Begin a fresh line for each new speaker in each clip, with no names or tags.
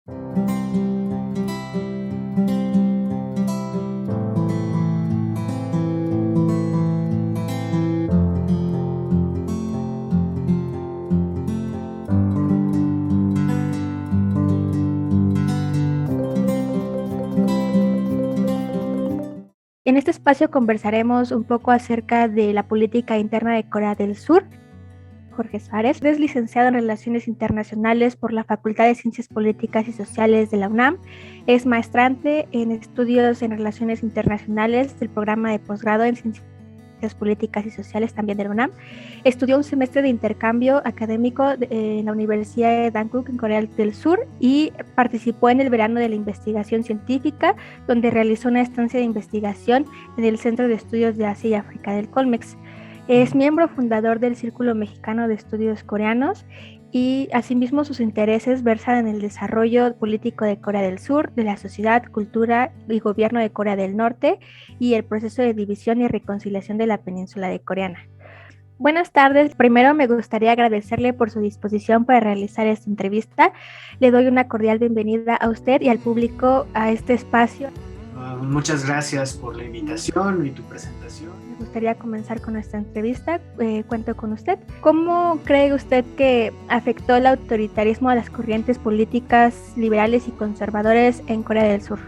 En este espacio conversaremos un poco acerca de la política interna de Corea del Sur. Jorge Suárez es licenciado en Relaciones Internacionales por la Facultad de Ciencias Políticas y Sociales de la UNAM. Es maestrante en Estudios en Relaciones Internacionales del programa de posgrado en Ciencias Políticas y Sociales también de la UNAM. Estudió un semestre de intercambio académico en la Universidad de Dankook en Corea del Sur y participó en el verano de la investigación científica, donde realizó una estancia de investigación en el Centro de Estudios de Asia y África del Colmex. Es miembro fundador del Círculo Mexicano de Estudios Coreanos y asimismo sus intereses versan en el desarrollo político de Corea del Sur, de la sociedad, cultura y gobierno de Corea del Norte y el proceso de división y reconciliación de la península de coreana. Buenas tardes. Primero me gustaría agradecerle por su disposición para realizar esta entrevista. Le doy una cordial bienvenida a usted y al público a este espacio.
Muchas gracias por la invitación y tu presentación.
Me gustaría comenzar con esta entrevista. Cuento con usted. ¿Cómo cree usted que afectó el autoritarismo a las corrientes políticas liberales y conservadores en Corea del Sur?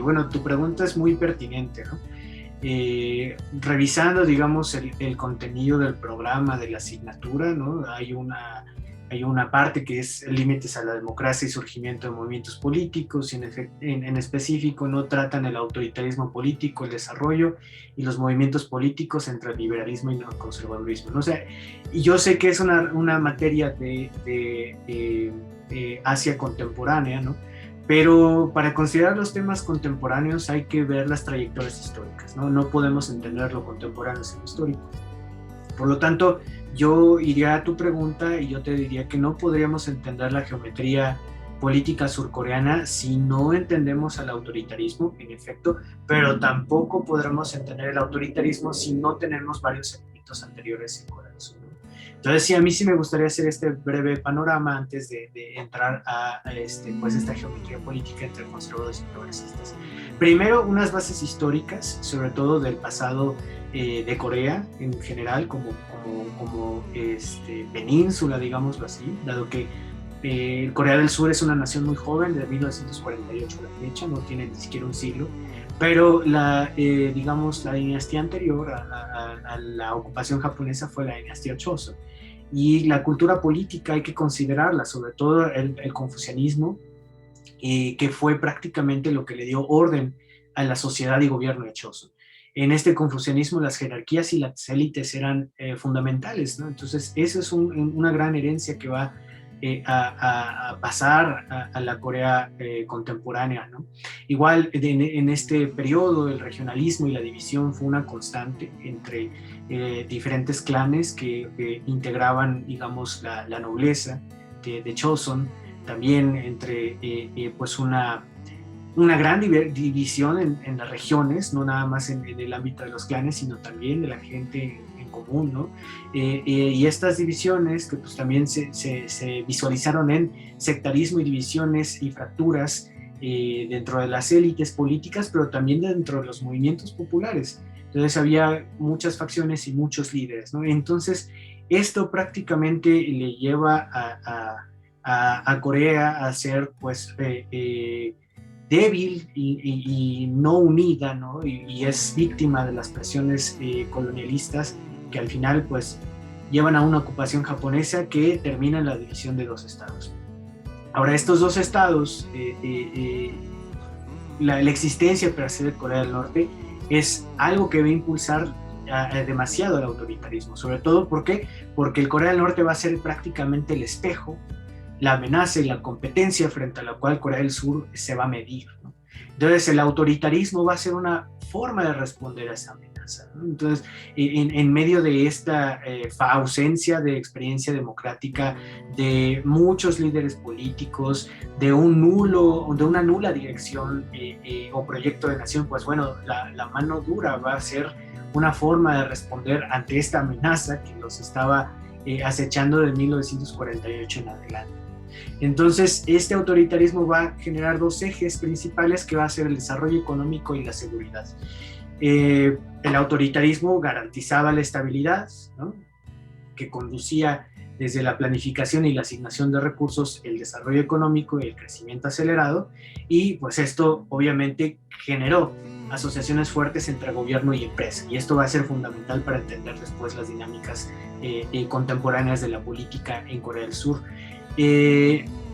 Bueno, tu pregunta es muy pertinente, ¿no? Revisando, digamos, el contenido del programa, de la asignatura, ¿no? Hay una parte que es límites a la democracia y surgimiento de movimientos políticos, y en específico no tratan el autoritarismo político, el desarrollo y los movimientos políticos entre el liberalismo y el conservadurismo, ¿no? O sea, y yo sé que es una materia de Asia contemporánea, ¿no? Pero para considerar los temas contemporáneos hay que ver las trayectorias históricas, ¿no? No podemos entender lo contemporáneo sin lo histórico. Por lo tanto, yo iría a tu pregunta y yo te diría que no podríamos entender la geometría política surcoreana si no entendemos al autoritarismo, en efecto, pero tampoco podremos entender el autoritarismo si no tenemos varios elementos anteriores en Corea del Sur. Entonces, sí, a mí sí me gustaría hacer este breve panorama antes de entrar a esta geometría política entre conservadores y progresistas. Primero, unas bases históricas, sobre todo del pasado de Corea en general, como península, digámoslo así, dado que Corea del Sur es una nación muy joven, de 1948 a la fecha, no tiene ni siquiera un siglo, pero la dinastía anterior a la ocupación japonesa fue la dinastía Choson. Y la cultura política hay que considerarla, sobre todo el confucianismo, que fue prácticamente lo que le dio orden a la sociedad y gobierno de Choson. En este confucianismo las jerarquías y las élites eran fundamentales, ¿no? Entonces esa es una gran herencia que va a pasar a la Corea contemporánea, ¿no? Igual en este periodo el regionalismo y la división fue una constante entre diferentes clanes que integraban, digamos, la nobleza de Choson, también entre pues una gran división en las regiones, no nada más en el ámbito de los clanes, sino también de la gente en común, ¿no? Y estas divisiones que pues también se visualizaron en sectarismo y divisiones y fracturas dentro de las élites políticas, pero también dentro de los movimientos populares. Entonces había muchas facciones y muchos líderes, ¿no? Entonces esto prácticamente le lleva a Corea a ser pues débil y no unida, ¿no? Y es víctima de las presiones colonialistas que al final pues llevan a una ocupación japonesa que termina en la división de dos estados. Ahora, estos dos estados, la existencia per se de Corea del Norte es algo que va a impulsar demasiado el autoritarismo, sobre todo porque el Corea del Norte va a ser prácticamente el espejo, la amenaza y la competencia frente a la cual Corea del Sur se va a medir, ¿no? Entonces el autoritarismo va a ser una forma de responder a esa amenaza, ¿no? Entonces en medio de esta ausencia de experiencia democrática, de muchos líderes políticos, de una nula dirección o proyecto de nación, pues bueno, la mano dura va a ser una forma de responder ante esta amenaza que los estaba acechando de 1948 en adelante. Entonces, este autoritarismo va a generar dos ejes principales que va a ser el desarrollo económico y la seguridad. El autoritarismo garantizaba la estabilidad, ¿no?, que conducía desde la planificación y la asignación de recursos, el desarrollo económico y el crecimiento acelerado, y pues esto obviamente generó asociaciones fuertes entre gobierno y empresa, y esto va a ser fundamental para entender después las dinámicas contemporáneas de la política en Corea del Sur.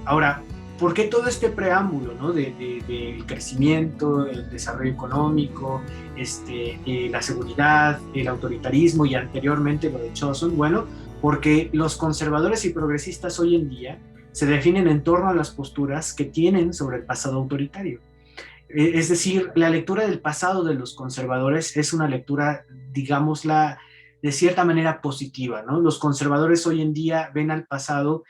Ahora, ¿por qué todo este preámbulo, ¿no?, del crecimiento, el desarrollo económico, la seguridad, el autoritarismo y anteriormente lo de Choson? Bueno, porque los conservadores y progresistas hoy en día se definen en torno a las posturas que tienen sobre el pasado autoritario. Es decir, la lectura del pasado de los conservadores es una lectura, digámosla, de cierta manera positiva, ¿no? Los conservadores hoy en día ven al pasado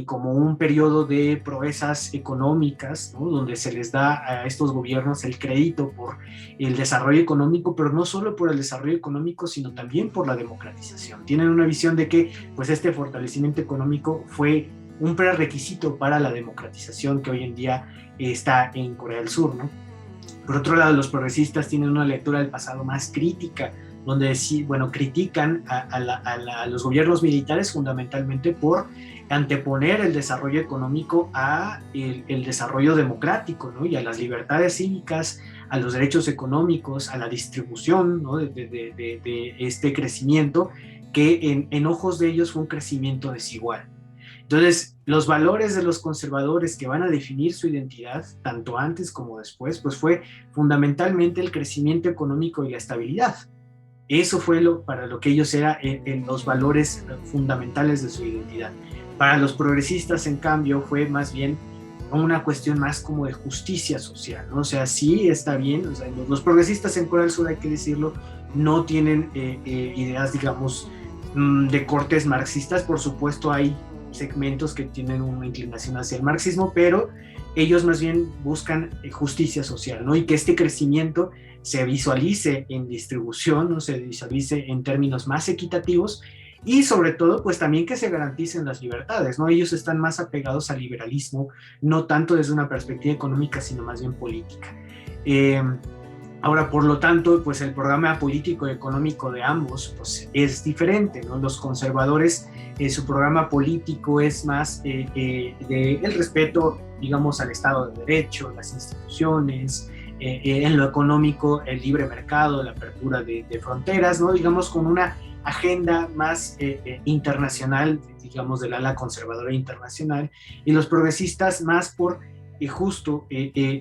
como un periodo de proezas económicas, ¿no?, donde se les da a estos gobiernos el crédito por el desarrollo económico, pero no solo por el desarrollo económico, sino también por la democratización. Tienen una visión de que pues, este fortalecimiento económico fue un prerequisito para la democratización que hoy en día está en Corea del Sur, ¿no? Por otro lado, los progresistas tienen una lectura del pasado más crítica, donde sí, bueno, critican a los gobiernos militares fundamentalmente por anteponer el desarrollo económico a el desarrollo democrático, ¿no?, y a las libertades cívicas, a los derechos económicos, a la distribución, ¿no?, de este crecimiento que en ojos de ellos fue un crecimiento desigual. Entonces, los valores de los conservadores que van a definir su identidad, tanto antes como después, pues fue fundamentalmente el crecimiento económico y la estabilidad. Eso fue para lo que ellos eran los valores fundamentales de su identidad. Para los progresistas, en cambio, fue más bien una cuestión más como de justicia social, ¿no? O sea, sí está bien, o sea, los progresistas en Corea del Sur, hay que decirlo, no tienen ideas, digamos, de cortes marxistas. Por supuesto, hay segmentos que tienen una inclinación hacia el marxismo, pero ellos más bien buscan justicia social, ¿no? Y que este crecimiento se visualice en distribución, ¿no?, se visualice en términos más equitativos y sobre todo, pues también que se garanticen las libertades, ¿no? Ellos están más apegados al liberalismo, no tanto desde una perspectiva económica, sino más bien política. Ahora, por lo tanto, pues el programa político y económico de ambos pues, es diferente, ¿no? Los conservadores, su programa político es más el respeto, digamos, al Estado de Derecho, las instituciones, en lo económico, el libre mercado, la apertura de fronteras, ¿no? Digamos, con una agenda más internacional, digamos, del ala conservadora internacional, y los progresistas más por justo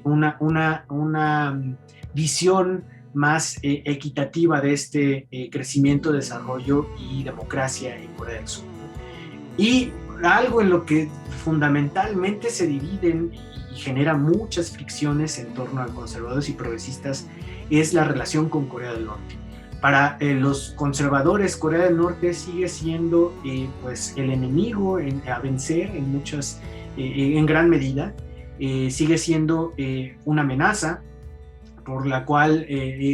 una visión más equitativa de este crecimiento, desarrollo y democracia en Corea del Sur. Y algo en lo que fundamentalmente se dividen y genera muchas fricciones en torno a conservadores y progresistas es la relación con Corea del Norte. Para los conservadores, Corea del Norte sigue siendo pues el enemigo a vencer en gran medida, sigue siendo una amenaza por la cual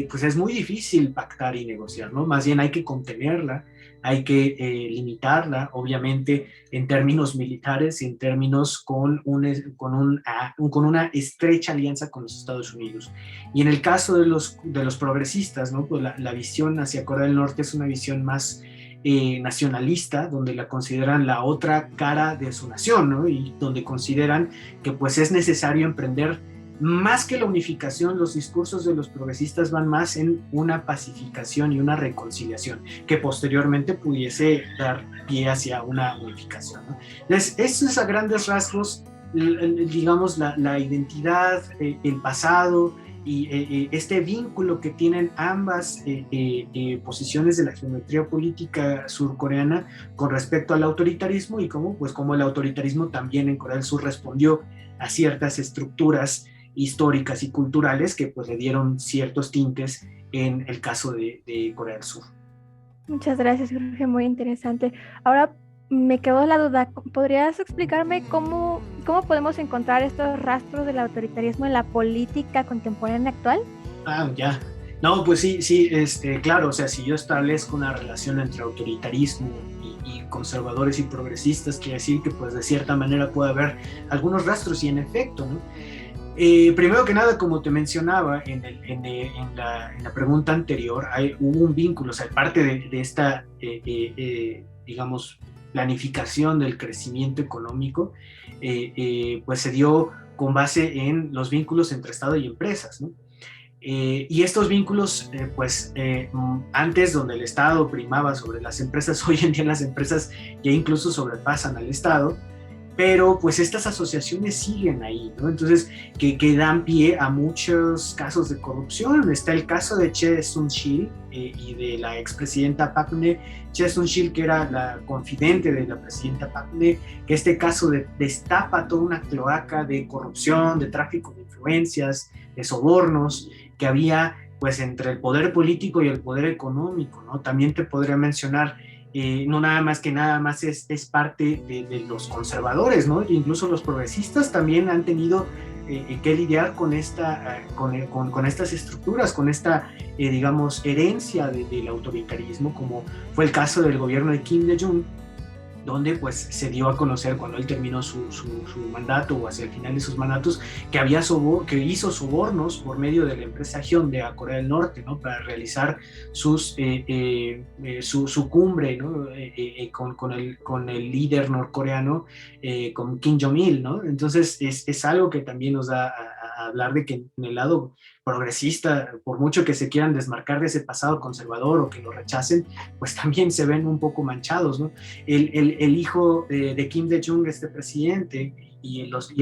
pues es muy difícil pactar y negociar, ¿no? Más bien hay que contenerla, hay que limitarla, obviamente en términos militares y en términos con una estrecha alianza con los Estados Unidos. Y en el caso de los progresistas, ¿no?, pues la visión hacia Corea del Norte es una visión más nacionalista, donde la consideran la otra cara de su nación, ¿no?, y donde consideran que pues es necesario emprender más que la unificación. Los discursos de los progresistas van más en una pacificación y una reconciliación que posteriormente pudiese dar pie hacia una unificación, ¿no? Entonces, eso es a grandes rasgos, digamos, la identidad, el pasado y este vínculo que tienen ambas posiciones de la geometría política surcoreana con respecto al autoritarismo, y cómo el autoritarismo también en Corea del Sur respondió a ciertas estructuras históricas y culturales que pues le dieron ciertos tintes en el caso de Corea del Sur.
Muchas gracias, Jorge, muy interesante. Ahora me quedó la duda, ¿podrías explicarme cómo podemos encontrar estos rastros del autoritarismo en la política contemporánea actual?
Ya. No, pues sí, claro, o sea, si yo establezco una relación entre autoritarismo y conservadores y progresistas, quiere decir que pues de cierta manera puede haber algunos rastros y en efecto, ¿no? Primero que nada, como te mencionaba en la pregunta anterior, hubo un vínculo, o sea, parte de esta, digamos, planificación del crecimiento económico, pues se dio con base en los vínculos entre Estado y empresas, ¿no? Y estos vínculos, antes donde el Estado primaba sobre las empresas, hoy en día las empresas ya incluso sobrepasan al Estado, pero pues estas asociaciones siguen ahí, ¿no? Entonces, que dan pie a muchos casos de corrupción. Está el caso de Choi Soon-sil y de la expresidenta Park Geun-hye. Choi Soon-sil, que era la confidente de la presidenta Park Geun-hye, que este caso destapa toda una cloaca de corrupción, de tráfico de influencias, de sobornos, que había pues entre el poder político y el poder económico, ¿no? También te podría mencionar no nada más es parte de los conservadores, ¿no? Incluso los progresistas también han tenido que lidiar con estas estructuras, con esta, digamos, herencia del autoritarismo, como fue el caso del gobierno de Kim Dae-jung, donde pues se dio a conocer cuando él terminó su mandato o hacia el final de sus mandatos que hizo sobornos por medio de la empresa Hyundai a Corea del Norte, ¿no? Para realizar su cumbre, ¿no? con el líder norcoreano, con Kim Jong-il, ¿no? Entonces es algo que también nos da a hablar de que en el lado progresista, por mucho que se quieran desmarcar de ese pasado conservador o que lo rechacen, pues también se ven un poco manchados, ¿no? El hijo de Kim Dae-jung, este presidente, y los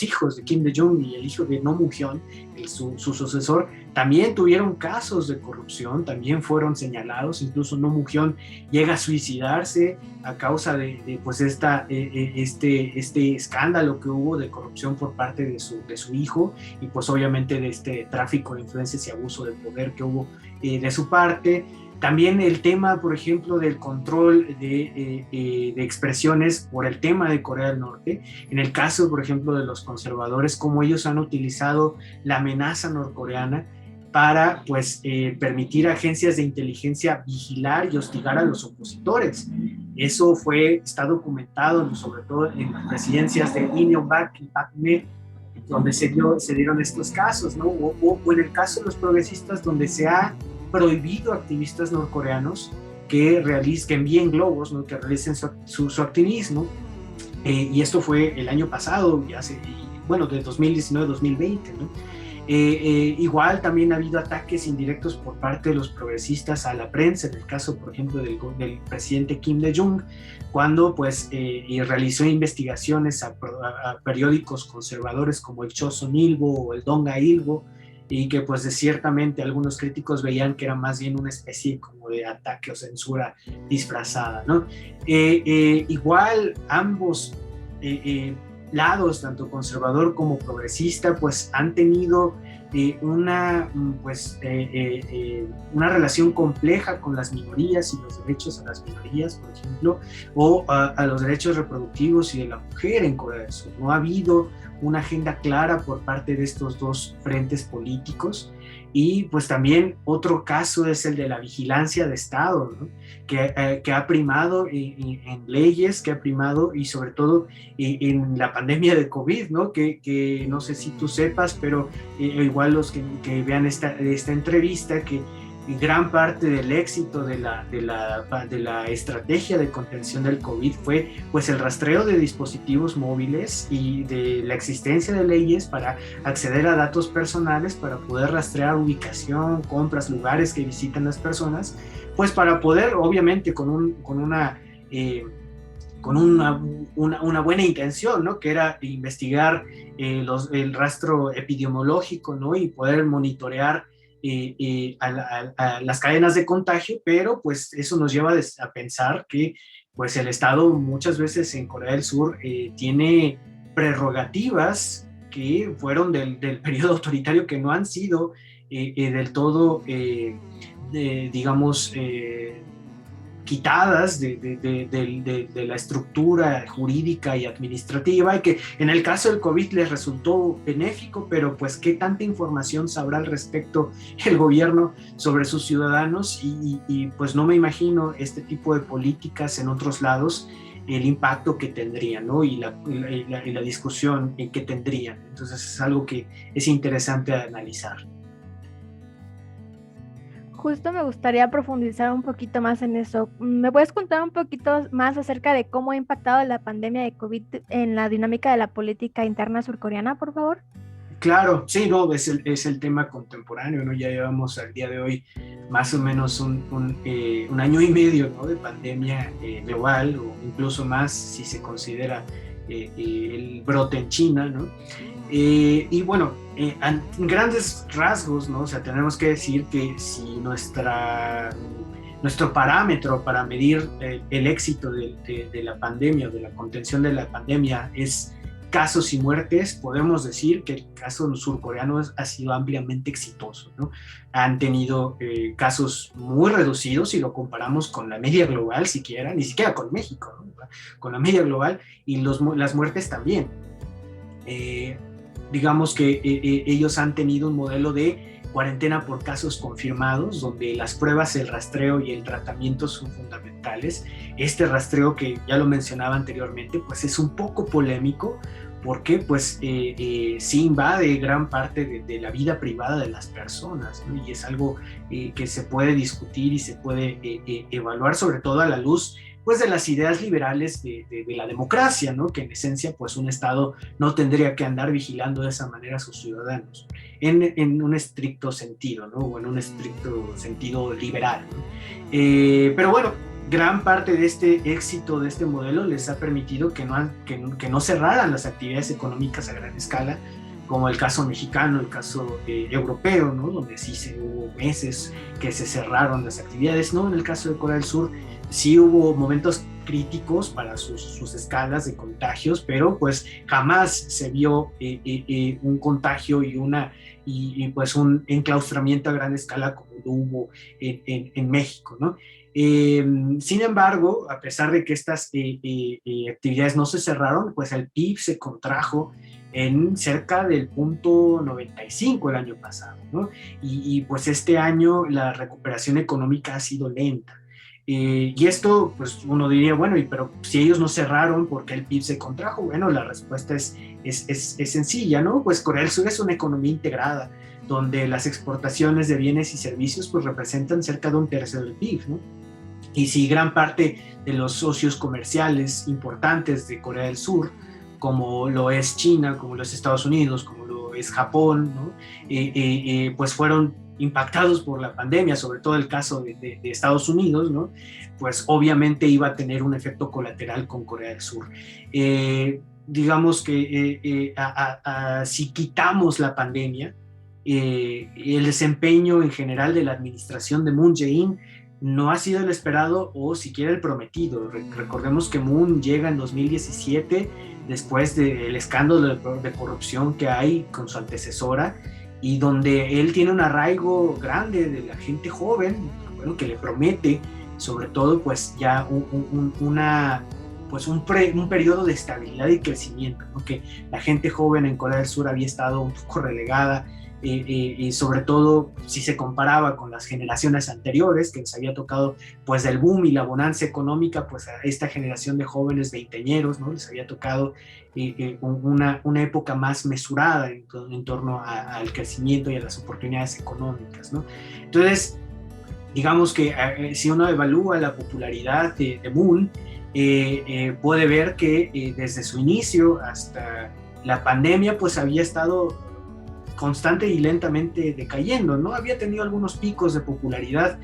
hijos de Kim Dae-jung y el hijo de No Moo-hyun, su sucesor, también tuvieron casos de corrupción, también fueron señalados. Incluso No Moo-hyun llega a suicidarse a causa de pues este escándalo que hubo de corrupción por parte de su hijo, y pues obviamente de este tráfico de influencias y abuso de poder que hubo de su parte. También el tema, por ejemplo, del control de expresiones por el tema de Corea del Norte. En el caso, por ejemplo, de los conservadores, cómo ellos han utilizado la amenaza norcoreana para pues, permitir a agencias de inteligencia vigilar y hostigar a los opositores. Eso está documentado, sobre todo en las presidencias de Lee Myung-bak y Park Geun-hye, donde se dieron estos casos, ¿no? O en el caso de los progresistas, donde se ha prohibido a activistas norcoreanos que envíen globos, ¿no? Que realicen su activismo, y esto fue el año pasado, de 2019-2020, ¿no? Igual también ha habido ataques indirectos por parte de los progresistas a la prensa, en el caso, por ejemplo, del presidente Kim Dae-jung, cuando pues, realizó investigaciones a periódicos conservadores como el Choson-ilbo o el Dong-a-ilbo, y que pues ciertamente algunos críticos veían que era más bien una especie como de ataque o censura disfrazada, ¿no? Igual ambos lados, tanto conservador como progresista, pues han tenido una relación compleja con las minorías y los derechos a las minorías, por ejemplo, o a los derechos reproductivos y de la mujer en Corea del Sur. No ha habido una agenda clara por parte de estos dos frentes políticos. Y pues también otro caso es el de la vigilancia de Estado, ¿no? que ha primado en leyes, que ha primado y sobre todo en la pandemia de COVID, ¿no? Que no sé si tú sepas, pero igual los que vean esta entrevista, que gran parte del éxito de la estrategia de contención del COVID fue pues el rastreo de dispositivos móviles y de la existencia de leyes para acceder a datos personales, para poder rastrear ubicación, compras, lugares que visitan las personas, pues para poder, obviamente, con una buena intención, ¿no? Que era investigar el rastro epidemiológico, ¿no? Y poder monitorear a las cadenas de contagio, pero pues eso nos lleva a pensar que pues el Estado muchas veces en Corea del Sur tiene prerrogativas que fueron del periodo autoritario, que no han sido del todo, digamos, quitadas de la estructura jurídica y administrativa, y que en el caso del COVID les resultó benéfico, pero pues qué tanta información sabrá al respecto el gobierno sobre sus ciudadanos, y pues no me imagino este tipo de políticas en otros lados, el impacto que tendrían, ¿no? Y la discusión que tendrían. Entonces es algo que es interesante analizar.
Justo me gustaría profundizar un poquito más en eso. ¿Me puedes contar un poquito más acerca de cómo ha impactado la pandemia de COVID en la dinámica de la política interna surcoreana, por favor?
Claro, sí, no, es el tema contemporáneo, ¿no? Ya llevamos al día de hoy más o menos un año y medio, ¿no?, de pandemia global, o incluso más si se considera el brote en China, ¿no? Y bueno, en grandes rasgos, ¿no? O sea, tenemos que decir que si nuestro parámetro para medir el éxito de la pandemia, o de la contención de la pandemia, es casos y muertes, podemos decir que el caso surcoreano ha sido ampliamente exitoso, ¿no? Han tenido casos muy reducidos si lo comparamos con la media global, ni siquiera con México, ¿no? Con la media global, y las muertes también. Digamos que ellos han tenido un modelo de cuarentena por casos confirmados, donde las pruebas, el rastreo y el tratamiento son fundamentales. Este rastreo, que ya lo mencionaba anteriormente, pues es un poco polémico, porque pues sí invade gran parte de la vida privada de las personas, ¿no? Y es algo que se puede discutir y se puede evaluar, sobre todo a la luz pues de las ideas liberales de la democracia, ¿no? Que en esencia pues un Estado no tendría que andar vigilando de esa manera a sus ciudadanos, en un estricto sentido, ¿no? O en un estricto sentido liberal, ¿no? Pero bueno, gran parte de este éxito de este modelo les ha permitido que no cerraran las actividades económicas a gran escala, como el caso mexicano, el caso europeo, ¿no? Donde sí hubo meses que se cerraron las actividades, ¿no? En el caso de Corea del Sur sí hubo momentos críticos para sus escalas de contagios, pero pues jamás se vio un contagio y pues un enclaustramiento a gran escala como lo hubo en México, ¿no? Sin embargo, a pesar de que estas actividades no se cerraron, pues el PIB se contrajo en cerca del 0.95 el año pasado, ¿no? Y pues este año la recuperación económica ha sido lenta. Y esto, pues uno diría, bueno, pero si ellos no cerraron, ¿por qué el PIB se contrajo? Bueno, la respuesta es sencilla, ¿no? Pues Corea del Sur es una economía integrada, donde las exportaciones de bienes y servicios pues representan cerca de un tercio del PIB, ¿no? Y si gran parte de los socios comerciales importantes de Corea del Sur, como lo es China, como lo es Estados Unidos, como lo es Japón, ¿no? Pues fueron impactados por la pandemia, sobre todo el caso de Estados Unidos, ¿no? Pues obviamente iba a tener un efecto colateral con Corea del Sur. Digamos que si quitamos la pandemia, el desempeño en general de la administración de Moon Jae-in no ha sido el esperado, o siquiera el prometido. Recordemos que Moon llega en 2017 después del escándalo de corrupción que hay con su antecesora, y donde él tiene un arraigo grande de la gente joven, bueno, que le promete sobre todo pues ya un periodo de estabilidad y crecimiento, ¿no? Que la gente joven en Corea del Sur había estado un poco relegada, y sobre todo si se comparaba con las generaciones anteriores, que les había tocado pues el boom y la bonanza económica, pues a esta generación de jóvenes veinteañeros, ¿no? Les había tocado una época más mesurada en torno al crecimiento y a las oportunidades económicas, ¿no? Entonces, digamos que si uno evalúa la popularidad de Moon, puede ver que desde su inicio hasta la pandemia pues había estado constante y lentamente decayendo, ¿no? Había tenido algunos picos de popularidad,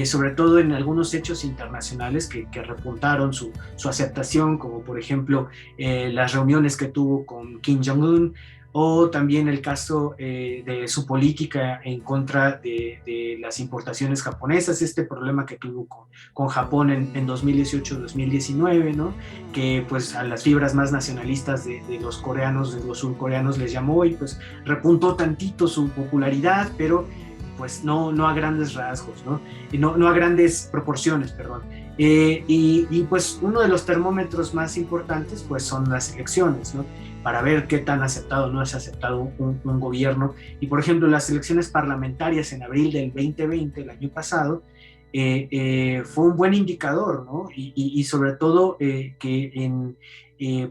sobre todo en algunos hechos internacionales que repuntaron su aceptación, como por ejemplo las reuniones que tuvo con Kim Jong-un, o también el caso de su política en contra de las importaciones japonesas, este problema que tuvo con Japón en 2018-2019, ¿no? Que pues a las fibras más nacionalistas de los coreanos, de los surcoreanos les llamó, y pues repuntó tantito su popularidad, pero pues no a grandes rasgos, ¿no? No a grandes proporciones, perdón. Pues uno de los termómetros más importantes pues son las elecciones, ¿no? Para ver qué tan aceptado o no es aceptado un gobierno. Y por ejemplo, las elecciones parlamentarias en abril del 2020, el año pasado, fue un buen indicador, ¿no? Y sobre todo que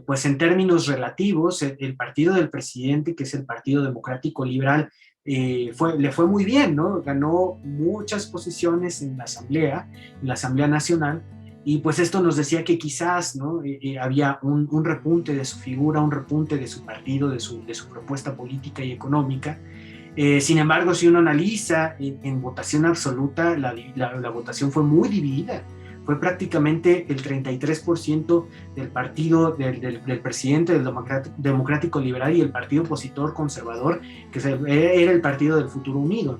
pues en términos relativos, el partido del presidente, que es el Partido Democrático Liberal, le fue muy bien, ¿no? Ganó muchas posiciones en la Asamblea Nacional, y pues esto nos decía que quizás, ¿no? Había un repunte de su figura, un repunte de su partido, de su propuesta política y económica. Sin embargo, si uno analiza en votación absoluta, la votación fue muy dividida. Fue prácticamente el 33% del partido del presidente del Democrático Liberal y el partido opositor conservador, que era el Partido del Futuro Unido.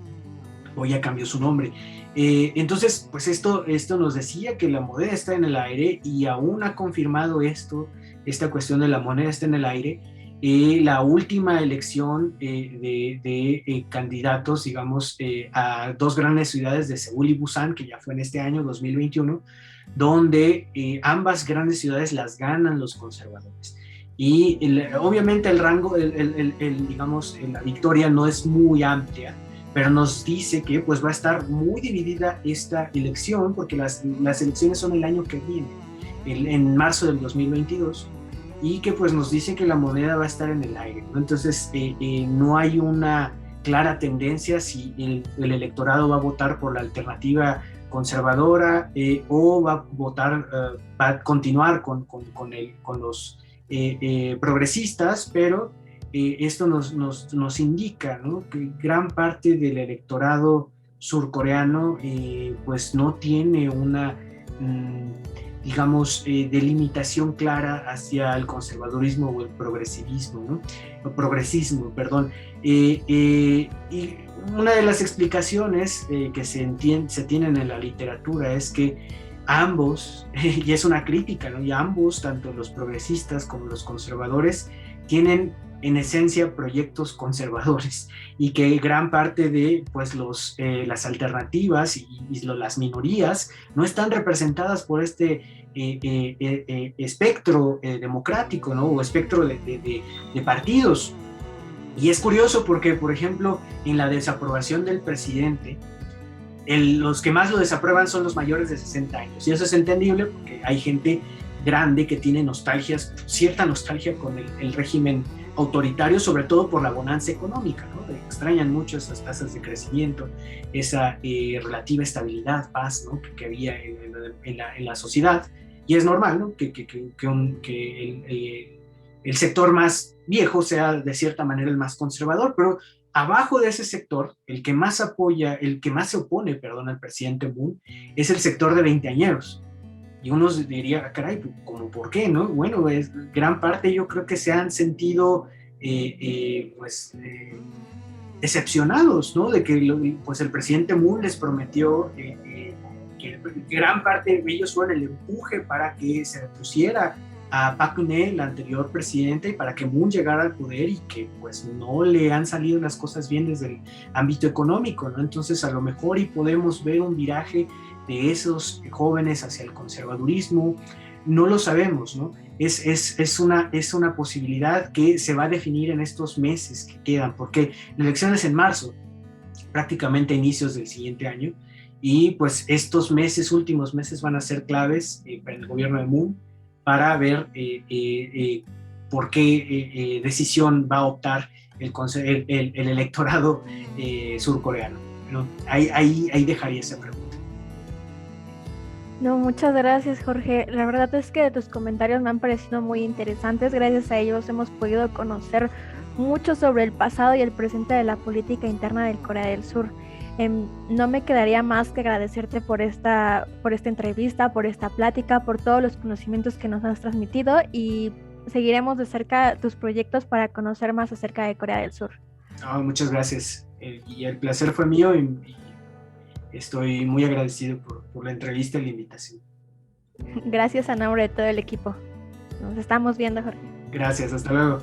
Hoy ya cambió su nombre. Entonces, pues esto nos decía que la moneda está en el aire, y aún ha confirmado esta cuestión de la moneda está en el aire. La última elección de candidatos, digamos, a dos grandes ciudades de Seúl y Busan, que ya fue en este año 2021, donde ambas grandes ciudades las ganan los conservadores. Y obviamente el rango, digamos, la victoria no es muy amplia, pero nos dice que pues va a estar muy dividida esta elección, porque las elecciones son el año que viene, en marzo del 2022, y que pues nos dice que la moneda va a estar en el aire, ¿no? Entonces no hay una clara tendencia si el electorado va a votar por la alternativa conservadora o va a votar, va a continuar con los progresistas, pero esto nos indica, ¿no? Que gran parte del electorado surcoreano pues no tiene una digamos, delimitación clara hacia el conservadurismo o el progresivismo, ¿no? O progresismo, perdón. Y una de las explicaciones que se tienen en la literatura es que ambos, y es una crítica, ¿no? Y ambos, tanto los progresistas como los conservadores, tienen en esencia proyectos conservadores, y que gran parte de pues las alternativas y las minorías no están representadas por este espectro democrático, ¿no? O espectro de partidos. Y es curioso porque, por ejemplo, en la desaprobación del presidente, los que más lo desaprueban son los mayores de 60 años, y eso es entendible porque hay gente grande que tiene cierta nostalgia con el régimen autoritario, sobre todo por la bonanza económica, ¿no? Extrañan mucho esas tasas de crecimiento, esa relativa estabilidad, paz, ¿no? que había en la sociedad, y es normal, ¿no? que el sector más viejo sea de cierta manera el más conservador, pero abajo de ese sector, el que más se opone, perdón, al presidente Moon, es el sector de veinteañeros. Y uno diría, caray, ¿cómo por qué, no? Bueno, gran parte yo creo que se han sentido decepcionados, ¿no? De que pues el presidente Moon les prometió que gran parte de ellos fueron el empuje para que se repusiera a Park Geun-hye, el anterior presidente, y para que Moon llegara al poder, y que pues no le han salido las cosas bien desde el ámbito económico, ¿no? Entonces a lo mejor y podemos ver un viraje de esos jóvenes hacia el conservadurismo, no lo sabemos, ¿no? Es una posibilidad que se va a definir en estos meses que quedan, porque la elección es en marzo, prácticamente a inicios del siguiente año, y pues estos últimos meses van a ser claves para el gobierno de Moon, para ver por qué decisión va a optar el electorado surcoreano, ¿no? Ahí dejaría esa pregunta.
No, muchas gracias, Jorge. La verdad es que tus comentarios me han parecido muy interesantes. Gracias a ellos hemos podido conocer mucho sobre el pasado y el presente de la política interna del Corea del Sur. No me quedaría más que agradecerte por esta entrevista, por esta plática, por todos los conocimientos que nos has transmitido, y seguiremos de cerca tus proyectos para conocer más acerca de Corea del Sur.
Muchas gracias. Y el placer fue mío, y estoy muy agradecido por la entrevista y la invitación.
Gracias a nombre de todo el equipo. Nos estamos viendo, Jorge.
Gracias, hasta luego.